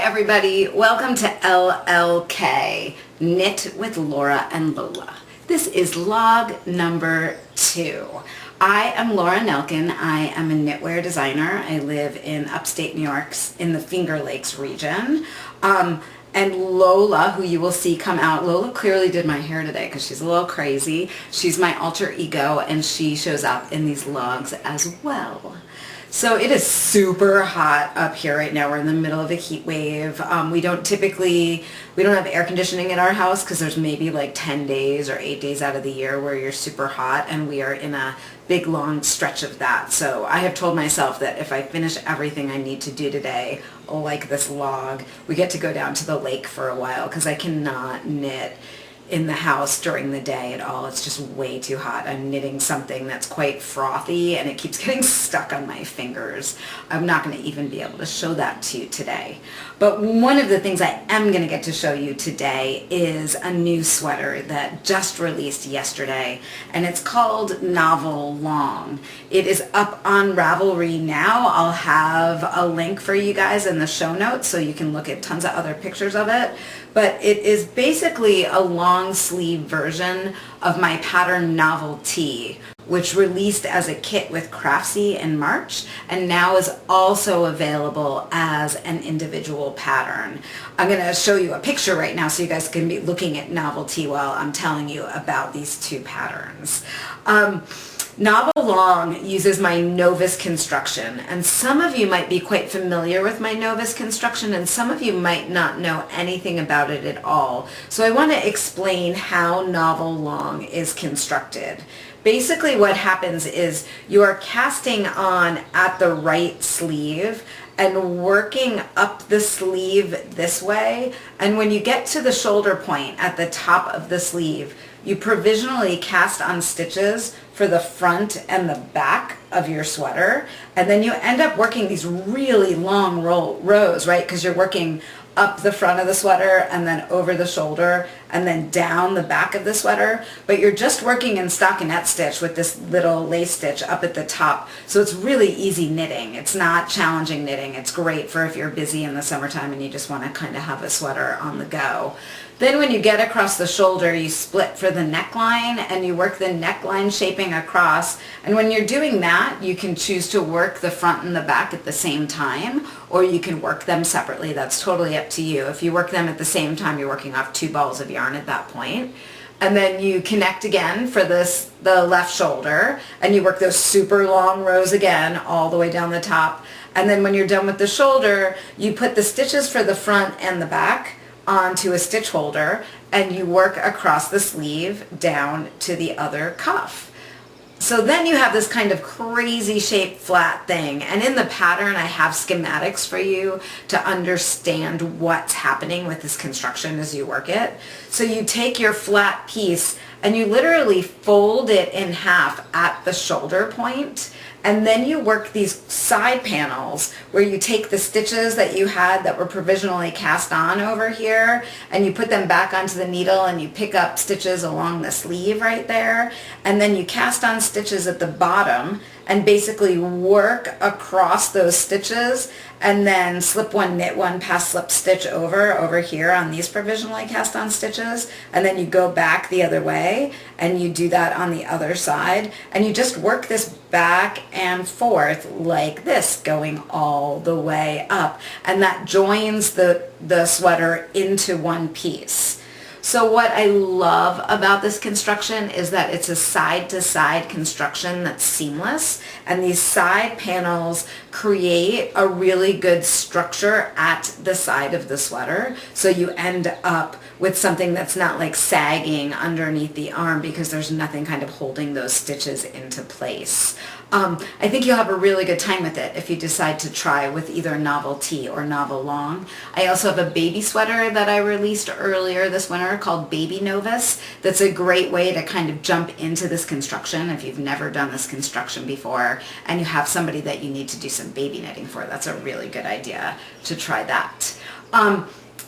everybody, welcome to LLK Knit with Laura and Lola. This is log number 2. I am Laura Nelkin. I am a knitwear designer. I live in upstate New York in the Finger Lakes region. And Lola, who you will see come out, Lola clearly did my hair today because she's a little crazy. She's my alter ego and she shows up in these logs as well. So it is super hot up here right now. We're in the middle of a heat wave. We don't have air conditioning in our house because there's maybe like 10 days or 8 days out of the year where you're super hot, and we are in a big long stretch of that. So I have told myself that if I finish everything I need to do today, like this log, we get to go down to the lake for a while because I cannot knit in the house during the day at all. It's just way too hot. I'm knitting something that's quite frothy and it keeps getting stuck on my fingers. I'm not going to even be able to show that to you today. But one of the things I am going to get to show you today is a new sweater that just released yesterday, and it's called Novel Long. It is up on Ravelry now. I'll have a link for you guys in the show notes so you can look at tons of other pictures of it. But it is basically a long sleeve version of my pattern Novelty, which released as a kit with Craftsy in March and now is also available as an individual pattern. I'm going to show you a picture right now so you guys can be looking at Novelty while I'm telling you about these two patterns. Novel Long uses my Novus construction, and some of you might be quite familiar with my Novus construction and some of you might not know anything about it at all. So I want to explain how Novel Long is constructed. Basically what happens is you are casting on at the right sleeve and working up the sleeve this way, and when you get to the shoulder point at the top of the sleeve, you provisionally cast on stitches for the front and the back of your sweater, and then you end up working these really long rows, right? Because you're working up the front of the sweater and then over the shoulder and then down the back of the sweater, but you're just working in stockinette stitch with this little lace stitch up at the top. So it's really easy knitting. It's not challenging knitting. It's great for if you're busy in the summertime and you just want to kind of have a sweater on the go. Then when you get across the shoulder, you split for the neckline and you work the neckline shaping across. And when you're doing that, you can choose to work the front and the back at the same time, or you can work them separately. That's totally up to you. If you work them at the same time, you're working off 2 balls of yarn at that point. And then you connect again for the left shoulder, and you work those super long rows again all the way down the top. And then when you're done with the shoulder, you put the stitches for the front and the back onto a stitch holder, and you work across the sleeve down to the other cuff. So then you have this kind of crazy shaped flat thing, and in the pattern I have schematics for you to understand what's happening with this construction as you work it. So you take your flat piece and you literally fold it in half at the shoulder point, and then you work these side panels where you take the stitches that you had that were provisionally cast on over here and you put them back onto the needle and you pick up stitches along the sleeve right there, and then you cast on stitches at the bottom and basically work across those stitches and then slip one, knit one, pass slip stitch over here on these provisionally cast on stitches, and then you go back the other way and you do that on the other side, and you just work this back and forth like this, going all the way up, and that joins the sweater into one piece. So what I love about this construction is that it's a side-to-side construction that's seamless, and these side panels create a really good structure at the side of the sweater, so you end up with something that's not like sagging underneath the arm because there's nothing kind of holding those stitches into place. I think you'll have a really good time with it if you decide to try with either Novelty or Novel Long. I also have a baby sweater that I released earlier this winter called Baby Novus. That's a great way to kind of jump into this construction if you've never done this construction before and you have somebody that you need to do some baby knitting for. That's a really good idea to try that.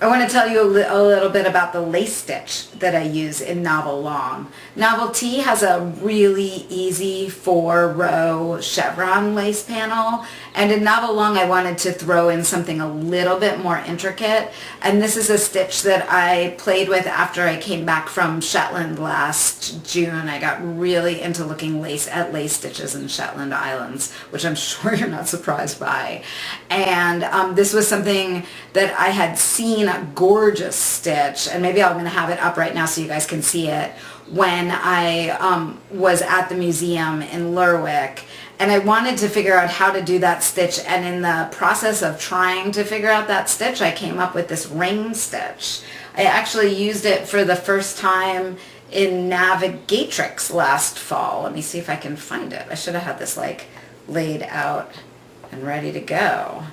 I want to tell you a little bit about the lace stitch that I use in Novel Long. Novelty has a really easy 4-row chevron lace panel, and in Novel Long I wanted to throw in something a little bit more intricate, and this is a stitch that I played with after I came back from Shetland last June. I got really into looking at lace stitches in Shetland Islands, which I'm sure you're not surprised by. And this was something that I had seen a gorgeous stitch, and maybe I'm going to have it up right now so you guys can see it, when I was at the museum in Lerwick, and I wanted to figure out how to do that stitch, and in the process of trying to figure out that stitch I came up with this ring stitch. I actually used it for the first time in Navigatrix last fall. Let me see if I can find it. I should have had this like laid out and ready to go.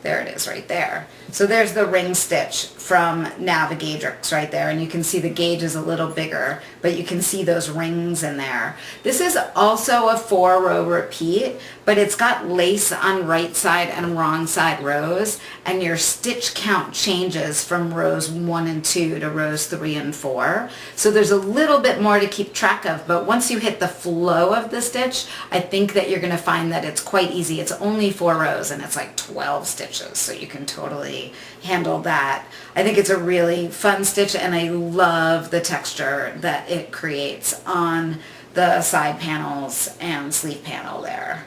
There it is right there. So there's the ring stitch from Navigatrix right there, and you can see the gauge is a little bigger, but you can see those rings in there. This is also a 4-row repeat, but it's got lace on right side and wrong side rows, and your stitch count changes from rows 1 and 2 to rows 3 and 4. So there's a little bit more to keep track of, but once you hit the flow of the stitch, I think that you're going to find that it's quite easy. It's only 4 rows and it's like 12 stitches, so you can totally handle that. I think it's a really fun stitch, and I love the texture that it creates on the side panels and sleeve panel there.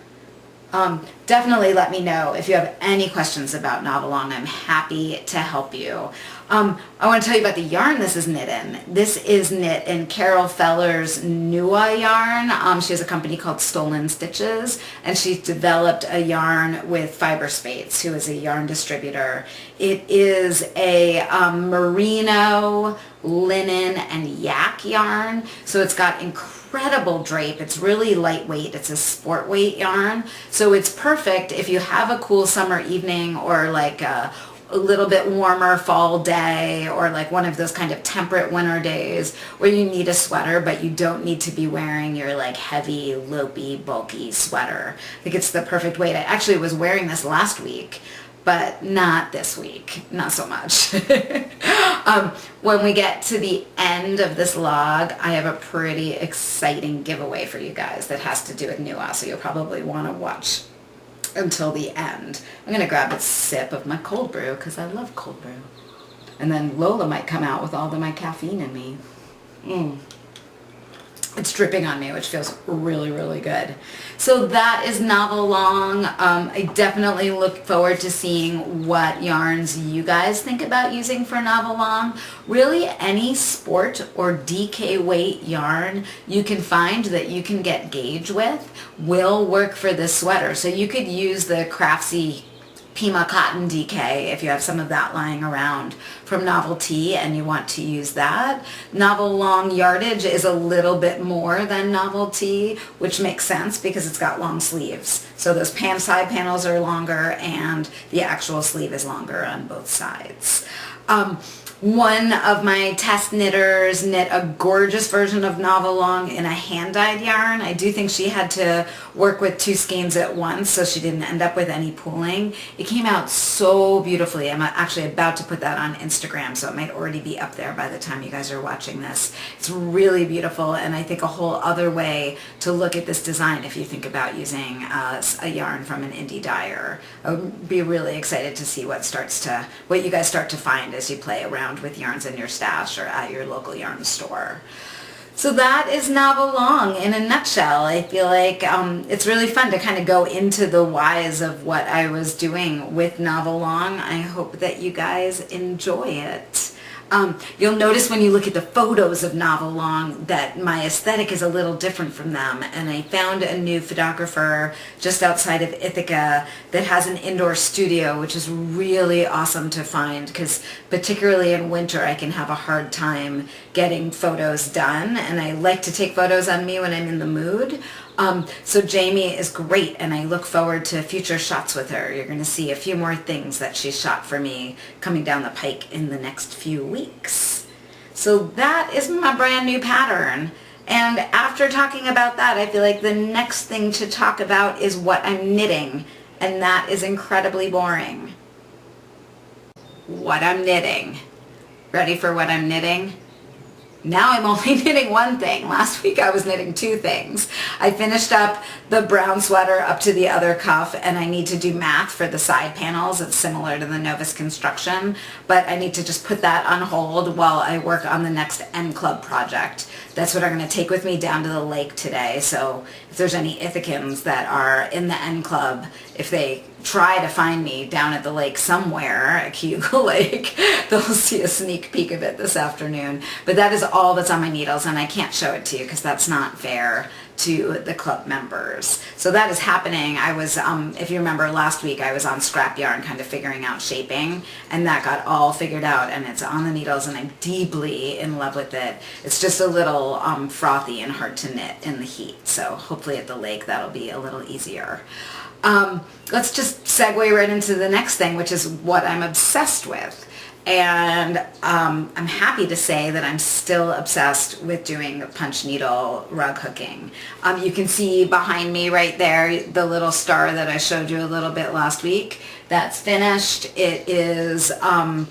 Definitely let me know if you have any questions about Novel Long. I'm happy to help you. I want to tell you about the yarn this is knit in. This is knit in Carol Feller's Nua yarn. She has a company called Stolen Stitches, and she's developed a yarn with Fiber Spates, who is a yarn distributor. It is a merino, linen, and yak yarn, so it's got incredible drape. It's really lightweight. It's a sport weight yarn, so it's perfect if you have a cool summer evening, or like a little bit warmer fall day, or like one of those kind of temperate winter days where you need a sweater but you don't need to be wearing your like heavy, lopey, bulky sweater. I think it's the perfect weight. I actually was wearing this last week, but not this week, not so much. When we get to the end of this log, I have a pretty exciting giveaway for you guys that has to do with Nua, so you'll probably want to watch until the end. I'm going to grab a sip of my cold brew because I love cold brew. And then Lola might come out with all of my caffeine in me. It's dripping on me, which feels really, really good. So that is Novel Long. I definitely look forward to seeing what yarns you guys think about using for Novel Long. Really, any sport or DK weight yarn you can find that you can get gauge with will work for this sweater. So you could use the Craftsy Pima Cotton DK if you have some of that lying around from Novelty and you want to use that. Novel Long yardage is a little bit more than Novelty, which makes sense because it's got long sleeves. So those side panels are longer and the actual sleeve is longer on both sides. One of my test knitters knit a gorgeous version of Novel Long in a hand-dyed yarn. I do think she had to work with 2 skeins at once, so she didn't end up with any pooling. It came out so beautifully. I'm actually about to put that on Instagram, so it might already be up there by the time you guys are watching this. It's really beautiful, and I think a whole other way to look at this design if you think about using a yarn from an indie dyer. I would be really excited to see what you guys start to find as you play around with yarns in your stash or at your local yarn store. So that is Novel Long in a nutshell. I feel like it's really fun to kind of go into the whys of what I was doing with Novel Long. I hope that you guys enjoy it. You'll notice when you look at the photos of Novel Long that my aesthetic is a little different from them, and I found a new photographer just outside of Ithaca that has an indoor studio, which is really awesome to find because particularly in winter I can have a hard time getting photos done, and I like to take photos on me when I'm in the mood. So Jamie is great, and I look forward to future shots with her. You're going to see a few more things that she shot for me coming down the pike in the next few weeks. So that is my brand new pattern. And after talking about that, I feel like the next thing to talk about is what I'm knitting, and that is incredibly boring. what I'm knitting. Ready for what I'm knitting? Now I'm only knitting one thing. Last week I was knitting two things. I finished up the brown sweater up to the other cuff, and I need to do math for the side panels. It's similar to the Novus construction, but I need to just put that on hold while I work on the next N Club project. That's what I'm going to take with me down to the lake today. So if there's any Ithacans that are in the N Club, if they try to find me down at the lake somewhere at Cayuga Lake, they'll see a sneak peek of it this afternoon. But that is all that's on my needles, and I can't show it to you because that's not fair to the club members. So that is happening. I was, if you remember last week, I was on scrap yarn kind of figuring out shaping, and that got all figured out, and it's on the needles, and I'm deeply in love with it. It's just a little frothy and hard to knit in the heat. So hopefully at the lake that'll be a little easier. Let's just segue right into the next thing, which is what I'm obsessed with. And I'm happy to say that I'm still obsessed with doing punch needle rug hooking. You can see behind me right there the little star that I showed you a little bit last week. That's finished. It is on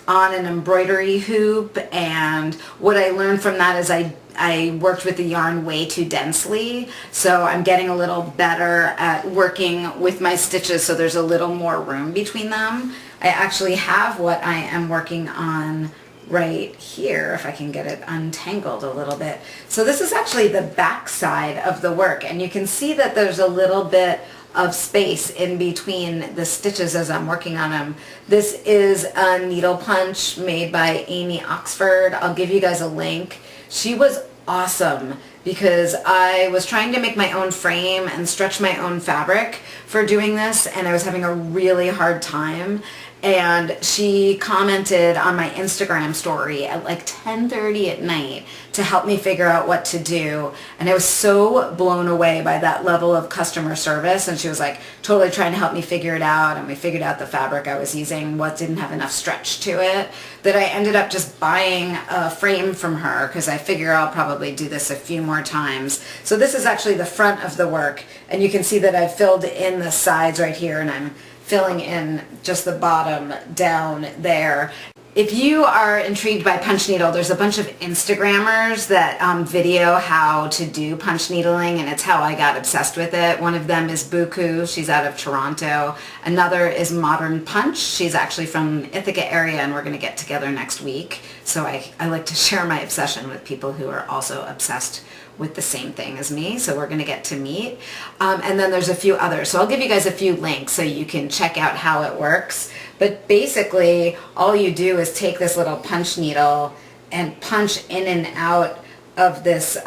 an embroidery hoop, and what I learned from that is I worked with the yarn way too densely, so I'm getting a little better at working with my stitches so there's a little more room between them. I actually have what I am working on right here, if I can get it untangled a little bit. So this is actually the back side of the work, and you can see that there's a little bit of space in between the stitches as I'm working on them. This is a needle punch made by Amy Oxford. I'll give you guys a link. She was awesome because I was trying to make my own frame and stretch my own fabric for doing this, and I was having a really hard time. And she commented on my Instagram story at like 10:30 at night to help me figure out what to do. And I was so blown away by that level of customer service. And she was like totally trying to help me figure it out. And we figured out the fabric I was using, what didn't have enough stretch to it, that I ended up just buying a frame from her because I figure I'll probably do this a few more times. So this is actually the front of the work. And you can see that I've filled in the sides right here, and I'm filling in just the bottom down there. If you are intrigued by punch needle, there's a bunch of Instagrammers that video how to do punch needling, and it's how I got obsessed with it. One of them is Buku. She's out of Toronto. Another is Modern Punch. She's actually from Ithaca area, and we're going to get together next week. So I like to share my obsession with people who are also obsessed with the same thing as me, so we're going to get to meet. And then there's a few others. So I'll give you guys a few links so you can check out how it works. But basically, all you do is take this little punch needle and punch in and out of this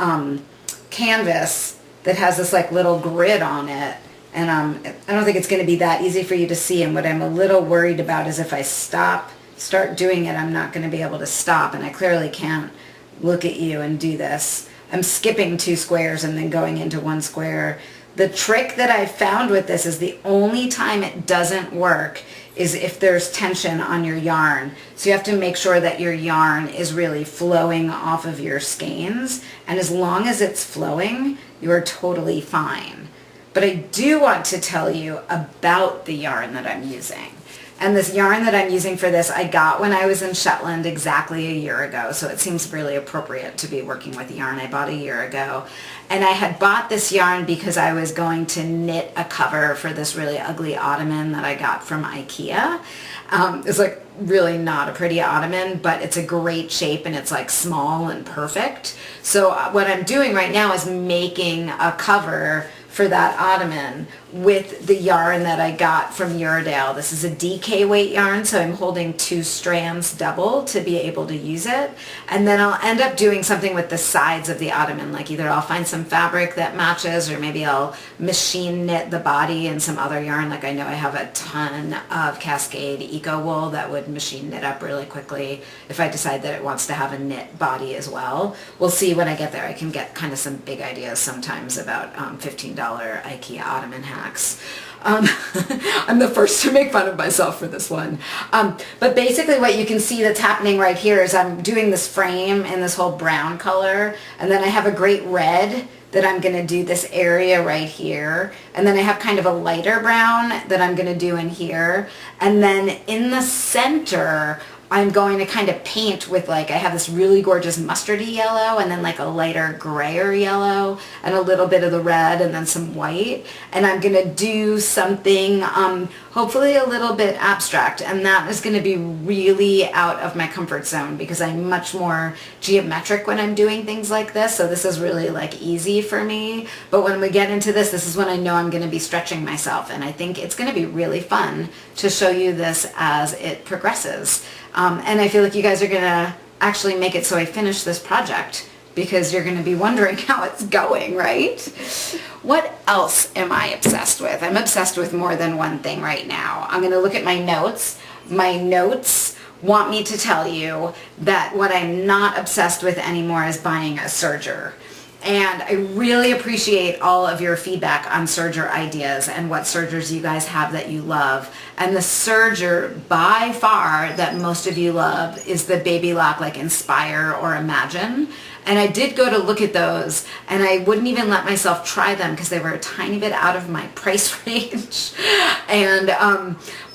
canvas that has this like little grid on it. And I don't think it's going to be that easy for you to see. And what I'm a little worried about is if I start doing it, I'm not going to be able to stop. And I clearly can't look at you and do this. I'm skipping 2 squares and then going into 1 square. The trick that I found with this is the only time it doesn't work is if there's tension on your yarn. So you have to make sure that your yarn is really flowing off of your skeins. And as long as it's flowing, you're totally fine. But I do want to tell you about the yarn that I'm using. And this yarn that I'm using for this, I got when I was in Shetland exactly a year ago. So it seems really appropriate to be working with yarn I bought a year ago. And I had bought this yarn because I was going to knit a cover for this really ugly ottoman that I got from IKEA. It's like really not a pretty ottoman, but it's a great shape and it's like small and perfect. So what I'm doing right now is making a cover for that ottoman with the yarn that I got from Uredale. This is a DK weight yarn, so I'm holding 2 strands double to be able to use it. And then I'll end up doing something with the sides of the ottoman, like either I'll find some fabric that matches, or maybe I'll machine knit the body in some other yarn. Like I know I have a ton of Cascade Eco Wool that would machine knit up really quickly if I decide that it wants to have a knit body as well. We'll see when I get there. I can get kind of some big ideas sometimes about $15 IKEA ottoman hacks. I'm the first to make fun of myself for this one. But basically what you can see that's happening right here is I'm doing this frame in this whole brown color, and then I have a great red that I'm going to do this area right here. And then I have kind of a lighter brown that I'm going to do in here. And then in the center, I'm going to kind of paint with like, I have this really gorgeous mustardy yellow and then like a lighter grayer yellow and a little bit of the red and then some white. And I'm going to do something hopefully a little bit abstract, and that is going to be really out of my comfort zone because I'm much more geometric when I'm doing things like this. So this is really like easy for me. But when we get into this, this is when I know I'm going to be stretching myself, and I think it's going to be really fun to show you this as it progresses. And I feel like you guys are going to actually make it so I finish this project because you're going to be wondering how it's going, right? What else am I obsessed with? I'm obsessed with more than one thing right now. I'm going to look at my notes. My notes want me to tell you that what I'm not obsessed with anymore is buying a serger. And I really appreciate all of your feedback on serger ideas and what sergers you guys have that you love. And the serger by far that most of you love is the Baby Lock like Inspire or Imagine. And I did go to look at those, and I wouldn't even let myself try them because they were a tiny bit out of my price range. And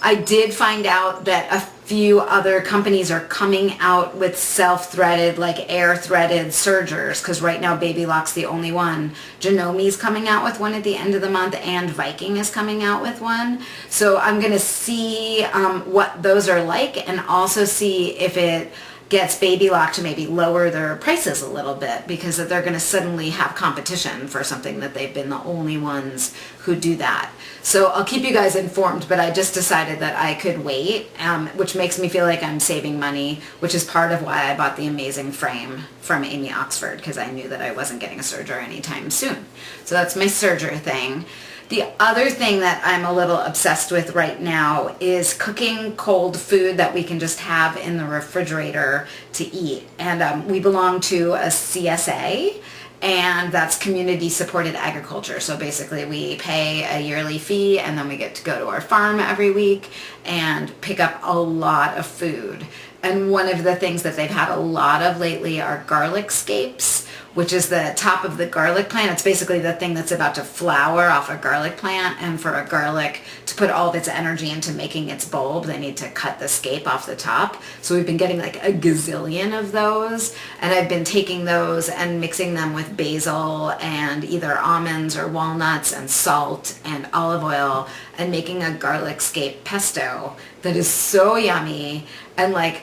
I did find out that a few other companies are coming out with self-threaded, like air-threaded sergers, because right now Baby Lock's the only one. Janomi's coming out with one at the end of the month, and Viking is coming out with one. So I'm going to see what those are like, and also see if it gets Baby Lock to maybe lower their prices a little bit, because they're going to suddenly have competition for something that they've been the only ones who do that. So I'll keep you guys informed, but I just decided that I could wait, which makes me feel like I'm saving money, which is part of why I bought the amazing frame from Amy Oxford, because I knew that I wasn't getting a serger anytime soon. So that's my serger thing. The other thing that I'm a little obsessed with right now is cooking cold food that we can just have in the refrigerator to eat. And we belong to a CSA, and that's community supported agriculture. So basically we pay a yearly fee, and then we get to go to our farm every week and pick up a lot of food. And one of the things that they've had a lot of lately are garlic scapes, which is the top of the garlic plant. It's basically the thing that's about to flower off a garlic plant. And for a garlic to put all of its energy into making its bulb, they need to cut the scape off the top. So we've been getting like a gazillion of those. And I've been taking those and mixing them with basil and either almonds or walnuts and salt and olive oil and making a garlic scape pesto that is so yummy and like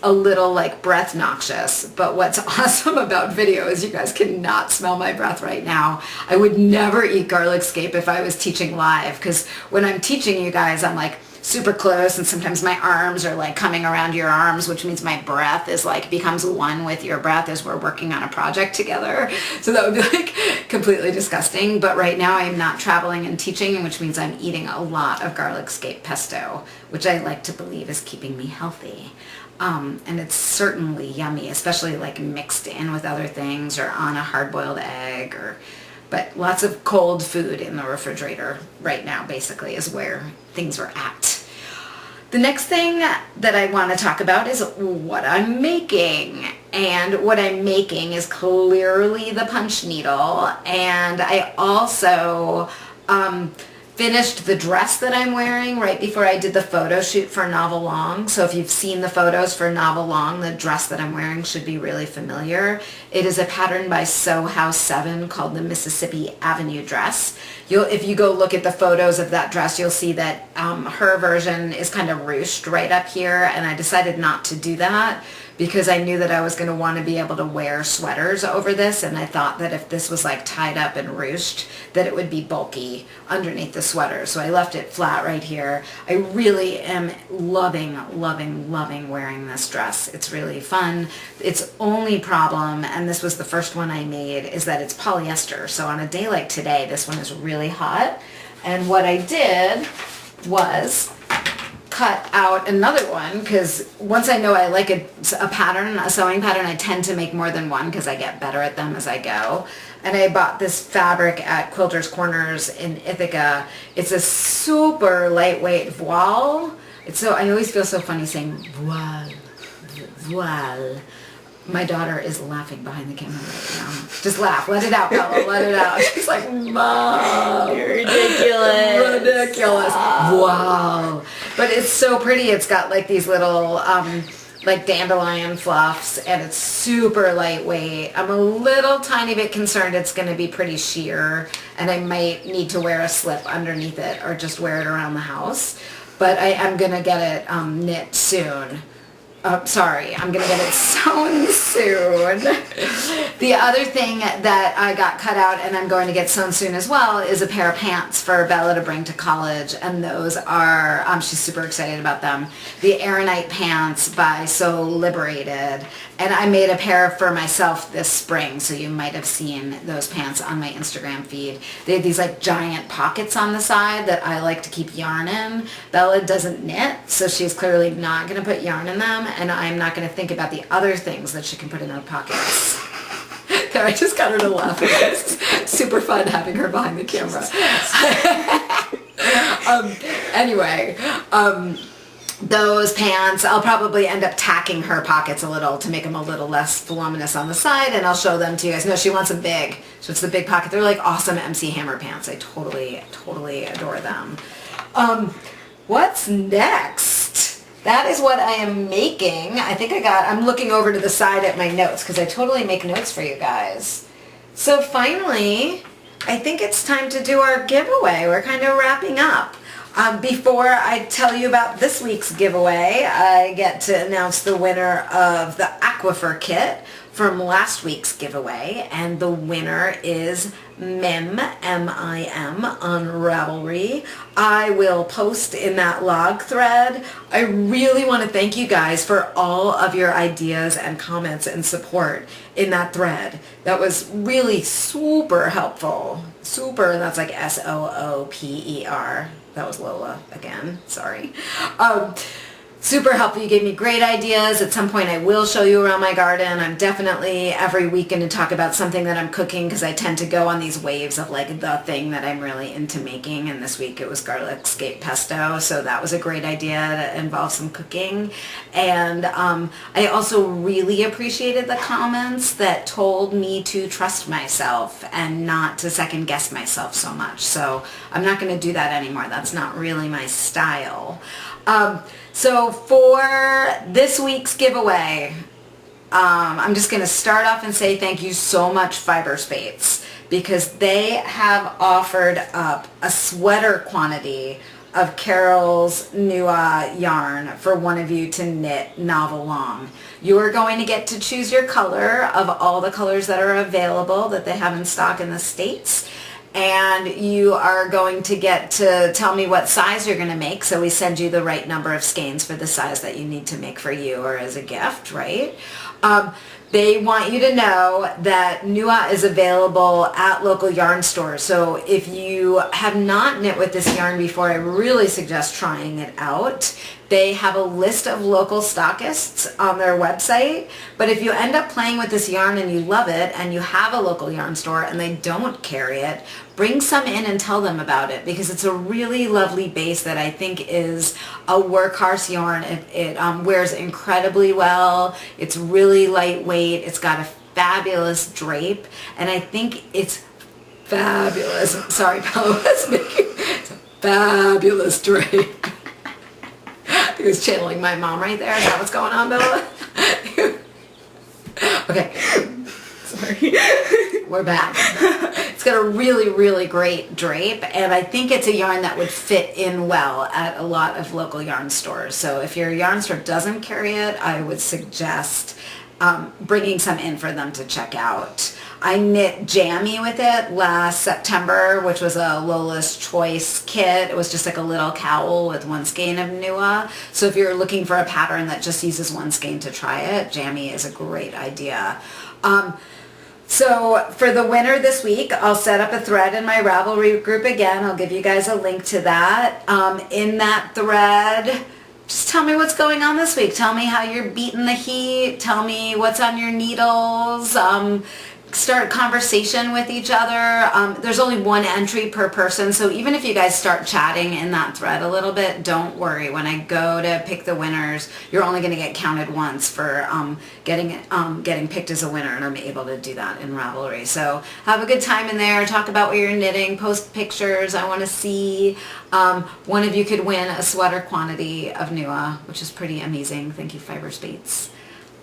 a little like breath noxious. But what's awesome about video is you guys cannot smell my breath right now. I would never eat garlic scape if I was teaching live, because when I'm teaching you guys, I'm like super close, and sometimes my arms are like coming around your arms, which means my breath is like becomes one with your breath as we're working on a project together. So that would be like completely disgusting. But right now I'm not traveling and teaching, which means I'm eating a lot of garlic scape pesto, which I like to believe is keeping me healthy. And it's certainly yummy, especially like mixed in with other things or on a hard-boiled egg, but lots of cold food in the refrigerator right now basically is where things are at. The next thing that I want to talk about is what I'm making. And what I'm making is clearly the punch needle. And I also finished the dress that I'm wearing right before I did the photo shoot for Novel Long. So if you've seen the photos for Novel Long, the dress that I'm wearing should be really familiar. It is a pattern by Sew House 7 called the Mississippi Avenue dress. If you go look at the photos of that dress, you'll see that her version is kind of ruched right up here, and I decided not to do that because I knew that I was going to want to be able to wear sweaters over this, and I thought that if this was like tied up and ruched, that it would be bulky underneath the sweater. So I left it flat right here. I really am loving, loving, loving wearing this dress. It's really fun. Its only problem, and this was the first one I made, is that it's polyester. So on a day like today, this one is really hot. And what I did was cut out another one, because once I know I like a pattern, a sewing pattern, I tend to make more than one because I get better at them as I go. And I bought this fabric at Quilter's Corners in Ithaca. It's a super lightweight voile. I always feel so funny saying voile, voile. My daughter is laughing behind the camera right now. Just laugh. Let it out, Bella. Let it out. She's like, Mom. You're ridiculous. Ridiculous. Wow. But it's so pretty. It's got like these little like dandelion fluffs, and it's super lightweight. I'm a little tiny bit concerned it's going to be pretty sheer, and I might need to wear a slip underneath it or just wear it around the house. But I am going to get it knit soon. Sorry, I'm going to get it sewn soon. The other thing that I got cut out and I'm going to get sewn soon as well is a pair of pants for Bella to bring to college, and those are, she's super excited about them. The Aeronite pants by So Liberated, and I made a pair for myself this spring, so you might have seen those pants on my Instagram feed. They have these like giant pockets on the side that I like to keep yarn in. Bella doesn't knit, so she's clearly not going to put yarn in them, and I'm not going to think about the other things that she can put in her pockets. I just got her to laugh. It's super fun having her behind the camera. Anyway, those pants, I'll probably end up tacking her pockets a little to make them a little less voluminous on the side, and I'll show them to you guys. No, she wants them big, so it's the big pocket. They're like awesome MC Hammer pants. I totally adore them. What's next? That is what I am making. I'm looking over to the side at my notes because I totally make notes for you guys. So finally, I think it's time to do our giveaway. We're kind of wrapping up. Before I tell you about this week's giveaway, I get to announce the winner of the Aquifer kit from last week's giveaway, and the winner is Mim, M-I-M, on Ravelry. I will post in that log thread. I really want to thank you guys for all of your ideas and comments and support in that thread. That was really super helpful. Super, and that's like S-O-O-P-E-R. That was Lola again, sorry. Super helpful. You gave me great ideas. At some point I will show you around my garden. I'm definitely every week going to talk about something that I'm cooking because I tend to go on these waves of like the thing that I'm really into making, and this week it was garlic scape pesto, so that was a great idea that involves some cooking. And I also really appreciated the comments that told me to trust myself and not to second guess myself so much. So I'm not going to do that anymore. That's not really my style. So for this week's giveaway, I'm just going to start off and say thank you so much, Fiber Spates, because they have offered up a sweater quantity of Carol's Nua yarn for one of you to knit novel long. You are going to get to choose your color of all the colors that are available that they have in stock in the States. And you are going to get to tell me what size you're going to make, so we send you the right number of skeins for the size that you need to make for you or as a gift, right? They want you to know that Nua is available at local yarn stores. So if you have not knit with this yarn before, I really suggest trying it out. They have a list of local stockists on their website, but if you end up playing with this yarn and you love it and you have a local yarn store and they don't carry it, bring some in and tell them about it, because it's a really lovely base that I think is a workhorse yarn. It wears incredibly well. It's really lightweight. It's got a fabulous drape, and I think it's fabulous. Sorry, Bella was making it's a fabulous drape. He was channeling my mom right there. Is that what's going on, Bella? Okay. Sorry. We're back. It's got a really great drape, and I think it's a yarn that would fit in well at a lot of local yarn stores. So if your yarn store doesn't carry it, I would suggest bringing some in for them to check out. I knit Jammy with it last September, which was a Lola's Choice kit. It was just like a little cowl with one skein of Nua. So if you're looking for a pattern that just uses one skein to try it, Jammy is a great idea. So for the winner this week, I'll set up a thread in my Ravelry group again. I'll give you guys a link to that. In that thread, just tell me what's going on this week. Tell me how you're beating the heat. Tell me what's on your needles. start a conversation with each other. There's only one entry per person, so even if you guys start chatting in that thread a little bit, don't worry. When I go to pick the winners, you're only going to get counted once for getting picked as a winner, and I'm able to do that in Ravelry. So have a good time in there. Talk about what you're knitting. Post pictures. I want to see. One of you could win a sweater quantity of NUA, which is pretty amazing. Thank you, Fiber Spates.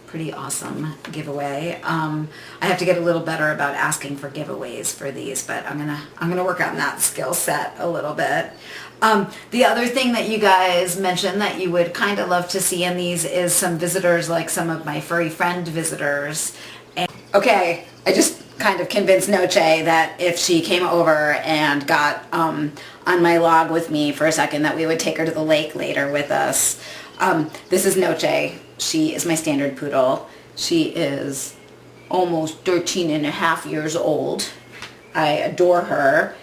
Pretty awesome giveaway. I have to get a little better about asking for giveaways for these, but I'm gonna work on that skill set a little bit. The other thing that you guys mentioned that you would kind of love to see in these is some visitors, like some of my furry friend visitors. And, okay, I just kind of convinced Noche that if she came over and got on my log with me for a second, that we would take her to the lake later with us. This is Noche. She is my standard poodle. She is almost 13 and a half years old. I adore her.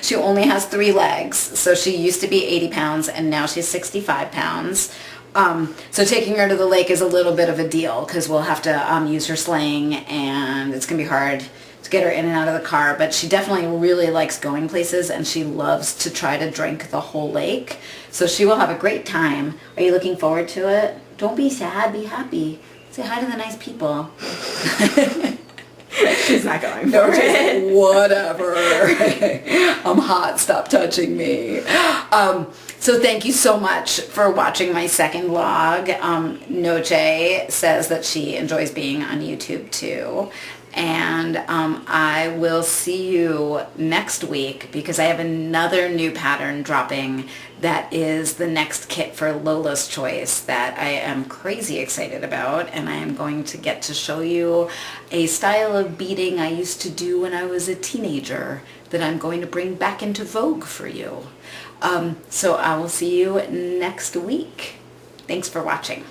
She only has 3 legs, so she used to be 80 pounds and now she's 65 pounds. So taking her to the lake is a little bit of a deal because we'll have to use her sling, and it's going to be hard to get her in and out of the car, but she definitely really likes going places, and she loves to try to drink the whole lake. So she will have a great time. Are you looking forward to it? Don't be sad, be happy. Say hi to the nice people. She's not going for it. Whatever. I'm hot, stop touching me. So thank you so much for watching my second vlog. Noche says that she enjoys being on YouTube too. And I will see you next week because I have another new pattern dropping that is the next kit for Lola's Choice that I am crazy excited about, and I am going to get to show you a style of beading I used to do when I was a teenager that I'm going to bring back into vogue for you. So I will see you next week. Thanks for watching.